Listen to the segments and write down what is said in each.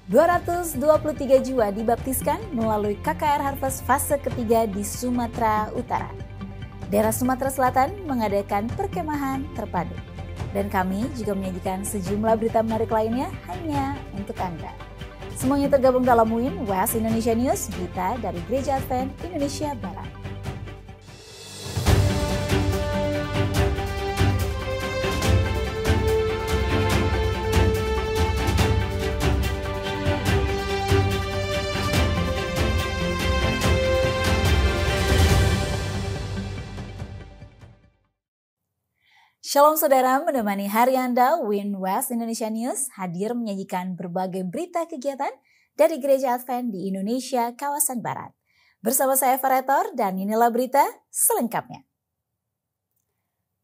223 jiwa dibaptiskan melalui KKR Harvest fase ketiga di Sumatera Utara. Daerah Sumatera Selatan mengadakan perkemahan terpadu. Dan kami juga menyajikan sejumlah berita menarik lainnya hanya untuk Anda. Semuanya tergabung dalam WIN West Indonesia News, berita dari Gereja Advent Indonesia Barat. Shalom saudara, menemani hari Anda, WIN West Indonesia News hadir menyajikan berbagai berita kegiatan dari Gereja Advent di Indonesia kawasan Barat. Bersama saya Farator dan inilah berita selengkapnya.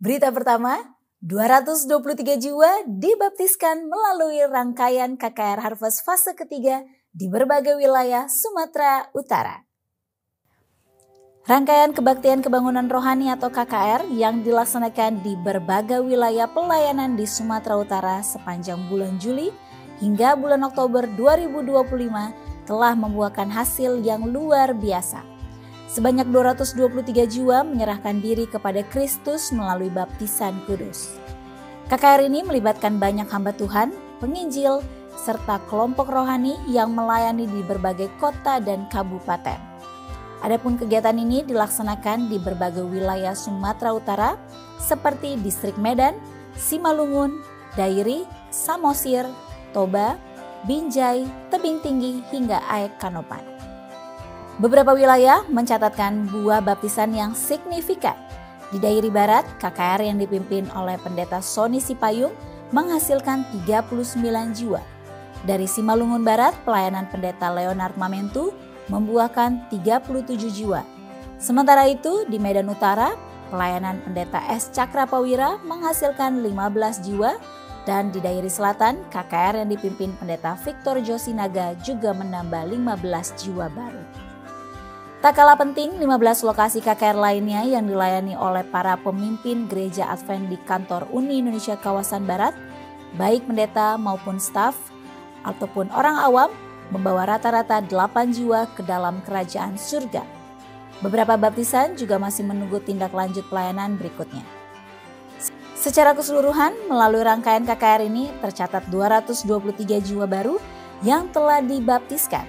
Berita pertama, 223 jiwa dibaptiskan melalui rangkaian KKR Harvest fase ketiga di berbagai wilayah Sumatera Utara. Rangkaian kebaktian kebangunan rohani atau KKR yang dilaksanakan di berbagai wilayah pelayanan di Sumatera Utara sepanjang bulan Juli hingga bulan Oktober 2025 telah membuahkan hasil yang luar biasa. Sebanyak 223 jiwa menyerahkan diri kepada Kristus melalui baptisan kudus. KKR ini melibatkan banyak hamba Tuhan, penginjil, serta kelompok rohani yang melayani di berbagai kota dan kabupaten. Adapun kegiatan ini dilaksanakan di berbagai wilayah Sumatera Utara seperti Distrik Medan, Simalungun, Dairi, Samosir, Toba, Binjai, Tebing Tinggi, hingga Aek Kanopan. Beberapa wilayah mencatatkan buah baptisan yang signifikan. Di Dairi Barat, KKR yang dipimpin oleh Pendeta Sony Sipayung menghasilkan 39 jiwa. Dari Simalungun Barat, pelayanan Pendeta Leonard Mamentu membuahkan 37 jiwa. Sementara itu di Medan Utara, pelayanan Pendeta S. Cakrapawira menghasilkan 15 jiwa dan di Dairi Selatan, KKR yang dipimpin Pendeta Victor Josinaga juga menambah 15 jiwa baru. Tak kalah penting, 15 lokasi KKR lainnya yang dilayani oleh para pemimpin Gereja Advent di kantor Uni Indonesia kawasan Barat, baik pendeta maupun staf ataupun orang awam, membawa rata-rata 8 jiwa ke dalam kerajaan surga. Beberapa baptisan juga masih menunggu tindak lanjut pelayanan berikutnya. Secara keseluruhan, melalui rangkaian KKR ini tercatat 223 jiwa baru yang telah dibaptiskan.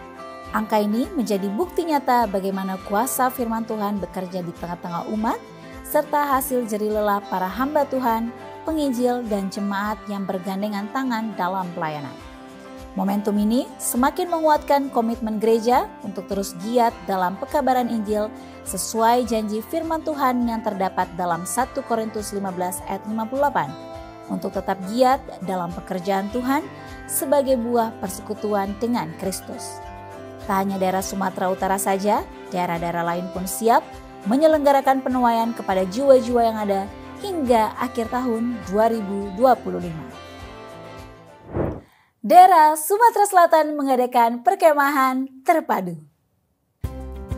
Angka ini menjadi bukti nyata bagaimana kuasa firman Tuhan bekerja di tengah-tengah umat, serta hasil jerilelah para hamba Tuhan, penginjil, dan jemaat yang bergandengan tangan dalam pelayanan. Momentum ini semakin menguatkan komitmen gereja untuk terus giat dalam pekabaran Injil sesuai janji firman Tuhan yang terdapat dalam 1 Korintus 15 ayat 58 untuk tetap giat dalam pekerjaan Tuhan sebagai buah persekutuan dengan Kristus. Tak hanya daerah Sumatera Utara saja, daerah-daerah lain pun siap menyelenggarakan penuaian kepada jiwa-jiwa yang ada hingga akhir tahun 2025. Daerah Sumatera Selatan mengadakan perkemahan terpadu.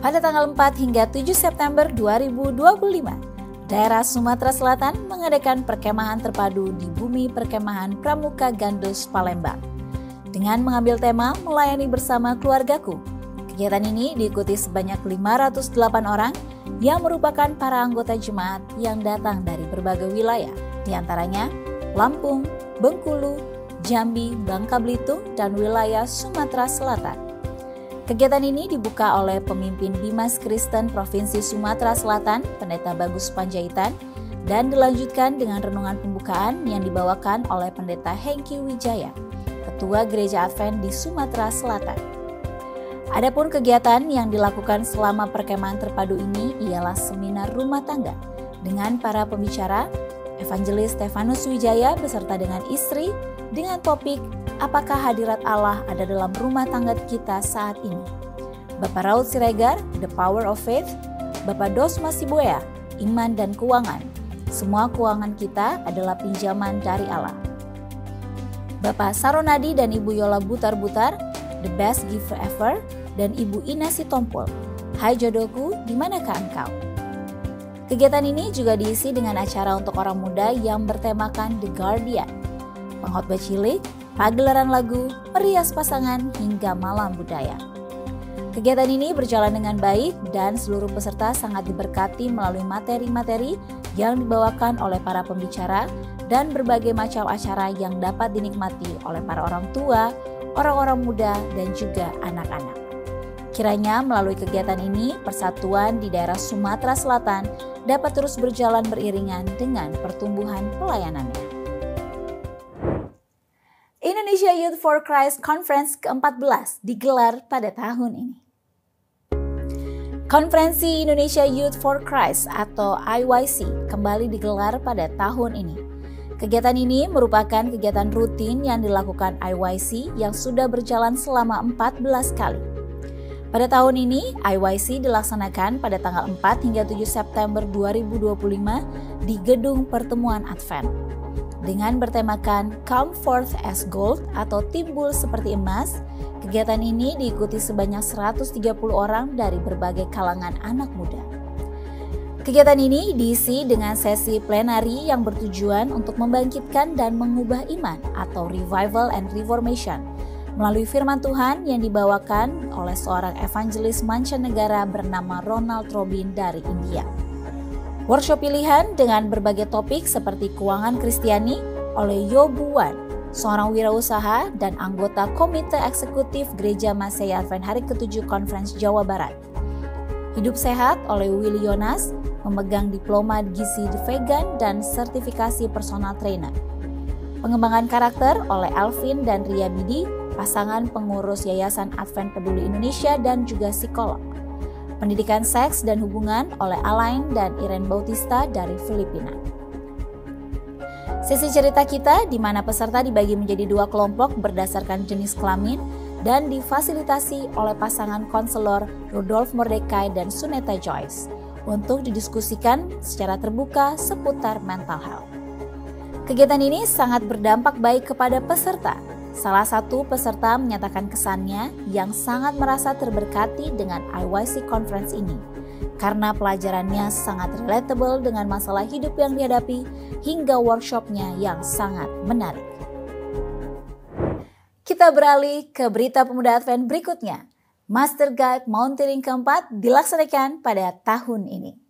Pada tanggal 4 hingga 7 September 2025, daerah Sumatera Selatan mengadakan perkemahan terpadu di Bumi Perkemahan Pramuka Gandus, Palembang. Dengan mengambil tema Melayani Bersama Keluargaku, kegiatan ini diikuti sebanyak 508 orang yang merupakan para anggota jemaat yang datang dari berbagai wilayah, diantaranya Lampung, Bengkulu, Jambi, Bangka Belitung, dan wilayah Sumatera Selatan. Kegiatan ini dibuka oleh pemimpin Bimas Kristen Provinsi Sumatera Selatan, Pendeta Bagus Panjaitan, dan dilanjutkan dengan renungan pembukaan yang dibawakan oleh Pendeta Hengki Wijaya, Ketua Gereja Advent di Sumatera Selatan. Adapun kegiatan yang dilakukan selama perkemahan terpadu ini ialah seminar rumah tangga dengan para pembicara, Evangelis Stefanus Wijaya beserta dengan istri, dengan topik apakah hadirat Allah ada dalam rumah tangga kita saat ini. Bapak Raud Siregar, The Power of Faith, Bapak Dos Masiboya, Iman dan Keuangan. Semua keuangan kita adalah pinjaman dari Allah. Bapak Saronadi dan Ibu Yola Butar-Butar, The Best Giver Ever, dan Ibu Ina Sitompul, Hai Jodohku, di manakah engkau? Kegiatan ini juga diisi dengan acara untuk orang muda yang bertemakan The Guardian. Pengkhotbah cilik, pagelaran lagu, merias pasangan, hingga malam budaya. Kegiatan ini berjalan dengan baik dan seluruh peserta sangat diberkati melalui materi-materi yang dibawakan oleh para pembicara dan berbagai macam acara yang dapat dinikmati oleh para orang tua, orang-orang muda, dan juga anak-anak. Kiranya melalui kegiatan ini, persatuan di daerah Sumatera Selatan dapat terus berjalan beriringan dengan pertumbuhan pelayanannya. Indonesia Youth for Christ Conference ke-14 digelar pada tahun ini. Konferensi Indonesia Youth for Christ atau IYC kembali digelar pada tahun ini. Kegiatan ini merupakan kegiatan rutin yang dilakukan IYC yang sudah berjalan selama 14 kali. Pada tahun ini, IYC dilaksanakan pada tanggal 4 hingga 7 September 2025 di Gedung Pertemuan Advent. Dengan bertemakan Come Forth as Gold atau timbul seperti emas, kegiatan ini diikuti sebanyak 130 orang dari berbagai kalangan anak muda. Kegiatan ini diisi dengan sesi plenary yang bertujuan untuk membangkitkan dan mengubah iman atau revival and reformation melalui firman Tuhan yang dibawakan oleh seorang evangelis mancanegara bernama Ronald Robin dari India. Workshop pilihan dengan berbagai topik seperti keuangan Kristiani oleh Yo Buwan, seorang wirausaha dan anggota Komite Eksekutif Gereja Masehi Advent Hari ke-7 Conference Jawa Barat. Hidup Sehat oleh Willy Yonas, memegang diploma gizi vegan dan sertifikasi personal trainer. Pengembangan karakter oleh Alvin dan Ria Bidi, pasangan pengurus Yayasan Advent Peduli Indonesia dan juga psikolog. Pendidikan seks dan hubungan oleh Alain dan Irene Bautista dari Filipina. Sesi cerita kita di mana peserta dibagi menjadi 2 kelompok berdasarkan jenis kelamin dan difasilitasi oleh pasangan konselor Rudolf Mordecai dan Suneta Joyce untuk didiskusikan secara terbuka seputar mental health. Kegiatan ini sangat berdampak baik kepada peserta. Salah satu peserta menyatakan kesannya yang sangat merasa terberkati dengan IYC Conference ini karena pelajarannya sangat relatable dengan masalah hidup yang dihadapi hingga workshopnya yang sangat menarik. Kita beralih ke berita pemuda Advent berikutnya. Master Guide Mountaineering keempat dilaksanakan pada tahun ini.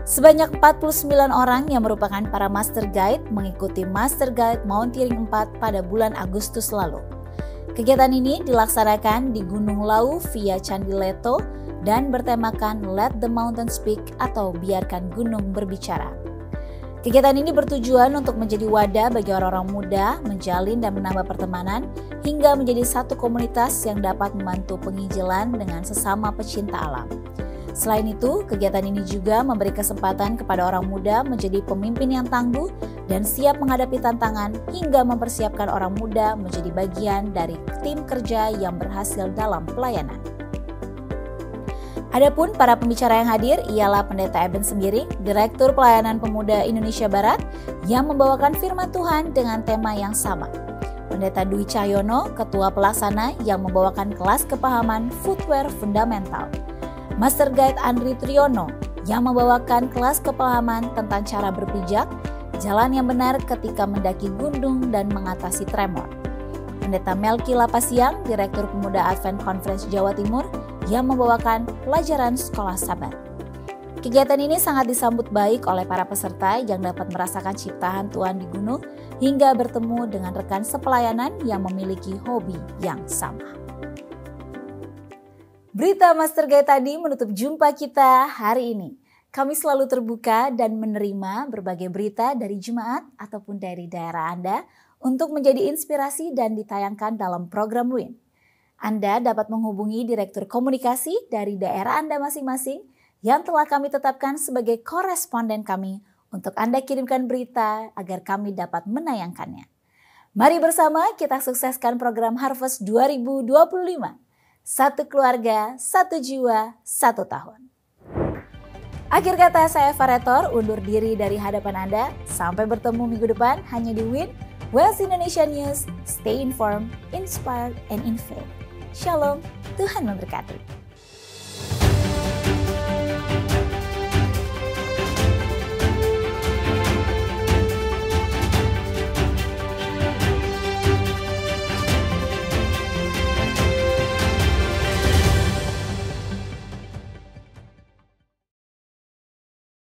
Sebanyak 49 orang yang merupakan para Master Guide mengikuti Master Guide Mountaineering 4 pada bulan Agustus lalu. Kegiatan ini dilaksanakan di Gunung Lawu via Candi Leto dan bertemakan Let the Mountain Speak atau biarkan gunung berbicara. Kegiatan ini bertujuan untuk menjadi wadah bagi orang-orang muda menjalin dan menambah pertemanan hingga menjadi satu komunitas yang dapat membantu penginjilan dengan sesama pecinta alam. Selain itu, kegiatan ini juga memberi kesempatan kepada orang muda menjadi pemimpin yang tangguh dan siap menghadapi tantangan hingga mempersiapkan orang muda menjadi bagian dari tim kerja yang berhasil dalam pelayanan. Adapun para pembicara yang hadir ialah Pendeta Eben Sembiring, Direktur Pelayanan Pemuda Indonesia Barat, yang membawakan firman Tuhan dengan tema yang sama. Pendeta Dwi Cahyono, Ketua Pelaksana yang membawakan kelas kepahaman Footwear Fundamental. Master Guide Andri Triyono yang membawakan kelas kepahaman tentang cara berpijak, jalan yang benar ketika mendaki gunung dan mengatasi tremor. Pendeta Melki Lapasiang, Direktur Pemuda Advent Conference Jawa Timur yang membawakan pelajaran sekolah sabat. Kegiatan ini sangat disambut baik oleh para peserta yang dapat merasakan ciptaan Tuhan di gunung hingga bertemu dengan rekan sepelayanan yang memiliki hobi yang sama. Berita Master Guide tadi menutup jumpa kita hari ini. Kami selalu terbuka dan menerima berbagai berita dari jemaat ataupun dari daerah Anda untuk menjadi inspirasi dan ditayangkan dalam program WIN. Anda dapat menghubungi Direktur Komunikasi dari daerah Anda masing-masing yang telah kami tetapkan sebagai koresponden kami untuk Anda kirimkan berita agar kami dapat menayangkannya. Mari bersama kita sukseskan program Harvest 2025. Satu keluarga, satu jiwa, satu tahun. Akhir kata saya Farator undur diri dari hadapan Anda. Sampai bertemu minggu depan hanya di WIN, Wales Indonesia News. Stay informed, inspired, and in faith. Shalom, Tuhan memberkati.